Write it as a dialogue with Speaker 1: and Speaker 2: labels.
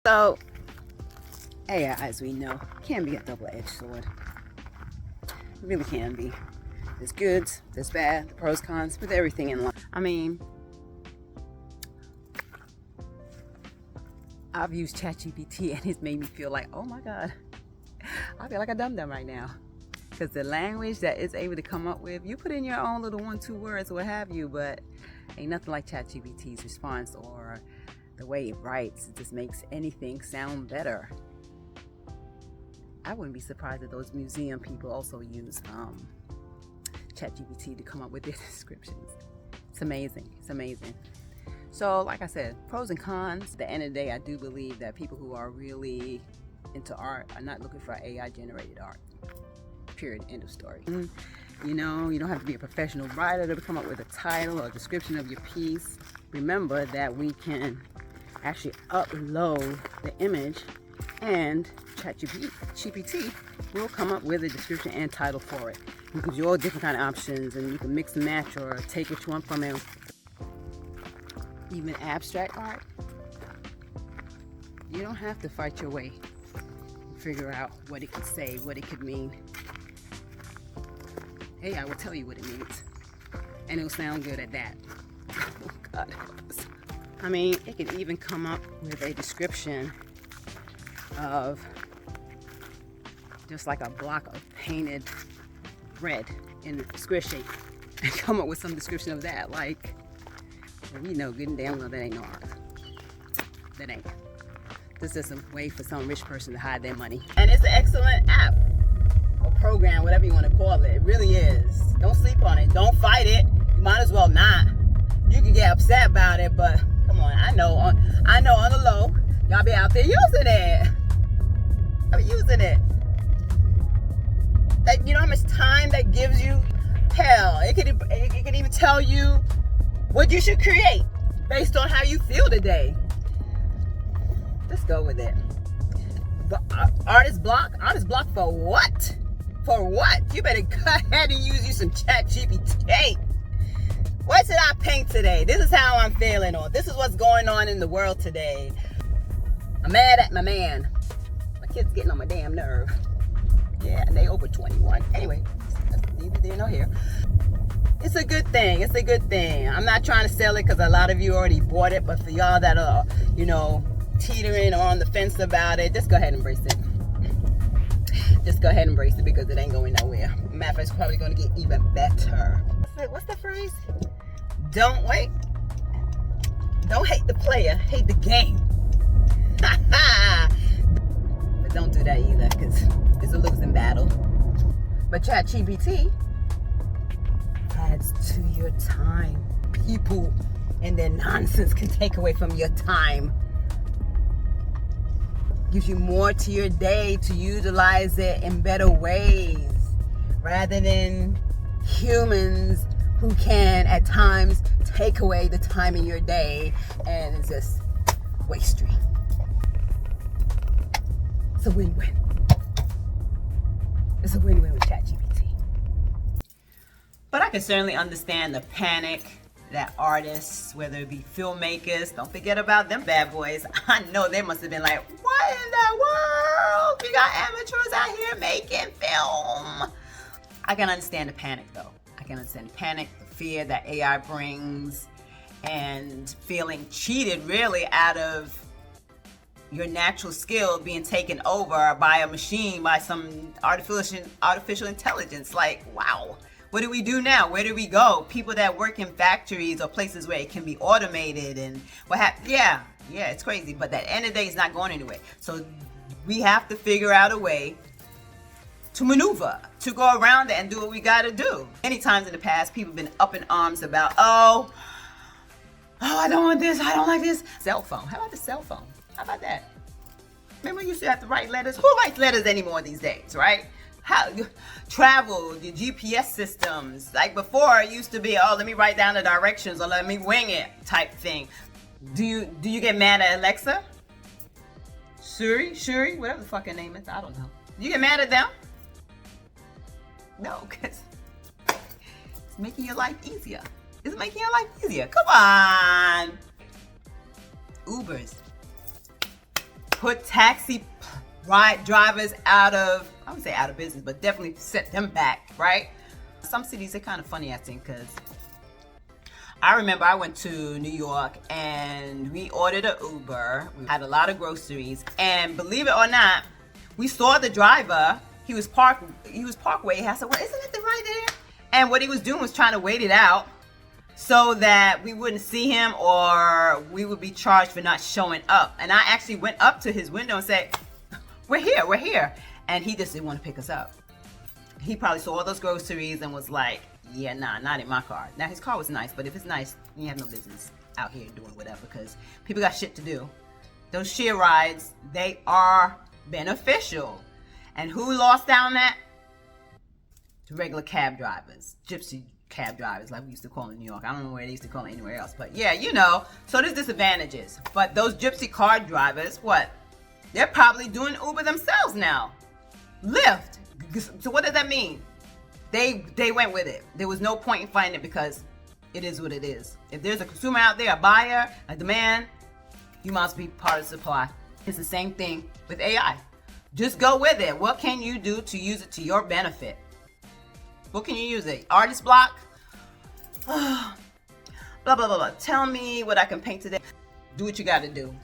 Speaker 1: So, AI, as we know, can be a double-edged sword. It really can be. There's goods, there's bad, the pros, cons, with everything in life. I mean, I've used ChatGPT and it's made me feel like, oh my God, I feel like a dum-dum right now. Because the language that it's able to come up with, you put in your own little 1-2 words or what have you, but ain't nothing like ChatGPT's response or the way it writes. It just makes anything sound better. I wouldn't be surprised if those museum people also use ChatGPT to come up with their descriptions. It's amazing. It's amazing. So, like I said, pros and cons. At the end of the day, I do believe that people who are really into art are not looking for AI-generated art. Period. End of story. You know, you don't have to be a professional writer to come up with a title or a description of your piece. Remember that we can actually upload the image and ChatGPT will come up with a description and title for it. It gives you all different kind of options, and you can mix and match or take what you want from it. Even abstract art, you don't have to fight your way and figure out what it could say, what it could mean. AI will tell you what it means, and it'll sound good at that. Oh God. I mean, it can even come up with a description of just like a block of painted red in a square shape and come up with some description of that. Like, we know good and damn well that ain't no art. That ain't. This is a way for some rich person to hide their money. And it's an excellent app or program, whatever you want to call it. It really is. Don't sleep on it. Don't fight it. You might as well not. You can get upset about it, but come on. I know on the low, y'all be out there using it. I be using it. Like, you know how much time that gives you? Hell, it can even tell you what you should create based on how you feel today. Just go with it. But artist block for what? For what? You better go ahead and use you some ChatGPT. What should I paint today? This is how I'm feeling, or this is what's going on in the world today. I'm mad at my man. My kid's getting on my damn nerve. Yeah, and they over 21. Anyway, that's neither there nor here. It's a good thing. It's a good thing. I'm not trying to sell it because a lot of you already bought it, but for y'all that are, you know, teetering or on the fence about it, just go ahead and embrace it. Just go ahead and embrace it because it ain't going nowhere. Matter of fact, it's probably going to get even better. What's the phrase? Don't hate the player, hate the game. But don't do that either because it's a losing battle. But ChatGPT adds to your time. People and their nonsense can take away from your time. Gives you more to your day to utilize it in better ways rather than humans who can at times take away the time in your day and it's just wastery. It's a win-win. It's a win-win with ChatGPT. But I can certainly understand the panic that artists, whether it be filmmakers, don't forget about them bad boys. I know they must have been like, what in the world? We got amateurs out here making film. I can understand the panic though. I can understand the panic, the fear that AI brings, and feeling cheated really out of your natural skill being taken over by a machine, by some artificial intelligence. Like, wow. What do we do now? Where do we go? People that work in factories or places where it can be automated and what have yeah, it's crazy. But at the end of the day, it's not going anywhere. So we have to figure out a way to maneuver, to go around it and do what we got to do. Many times in the past, people have been up in arms about, oh, I don't want this, I don't like this. Cell phone. How about the cell phone? How about that? Remember you used to have to write letters? Who writes letters anymore these days, right? How travel, the GPS systems. Like before, it used to be, oh, let me write down the directions or let me wing it type thing. Do you get mad at Alexa? Shuri, whatever the fucking name is, I don't know. Do you get mad at them? No, because it's making your life easier. It's making your life easier. Come on. Ubers. put taxi ride drivers out of, I would say out of business, but definitely set them back, right? Some cities are kind of funny, I think, because I remember I went to New York and we ordered an Uber. We had a lot of groceries, and believe it or not, we saw the driver. He was parked way. I said, well, isn't it the right there? And what he was doing was trying to wait it out so that we wouldn't see him or we would be charged for not showing up. And I actually went up to his window and said, we're here. And he just didn't want to pick us up. He probably saw all those groceries and was like, yeah, nah, not in my car. Now, his car was nice, but if it's nice, you have no business out here doing whatever because people got shit to do. Those share rides, they are beneficial. And who lost down that? The regular cab drivers, gypsy cab drivers, like we used to call in New York. I don't know where they used to call it anywhere else, but yeah, you know. So there's disadvantages. But those gypsy car drivers, what? They're probably doing Uber themselves now. Lyft. So what does that mean? They went with it. There was no point in fighting it because it is what it is. If there's a consumer out there, a buyer, a demand, you must be part of the supply. It's the same thing with AI. Just go with it. What can you do to use it to your benefit? What can you use it? Artist block? Blah, blah, blah, blah. Tell me what I can paint today. Do what you got to do.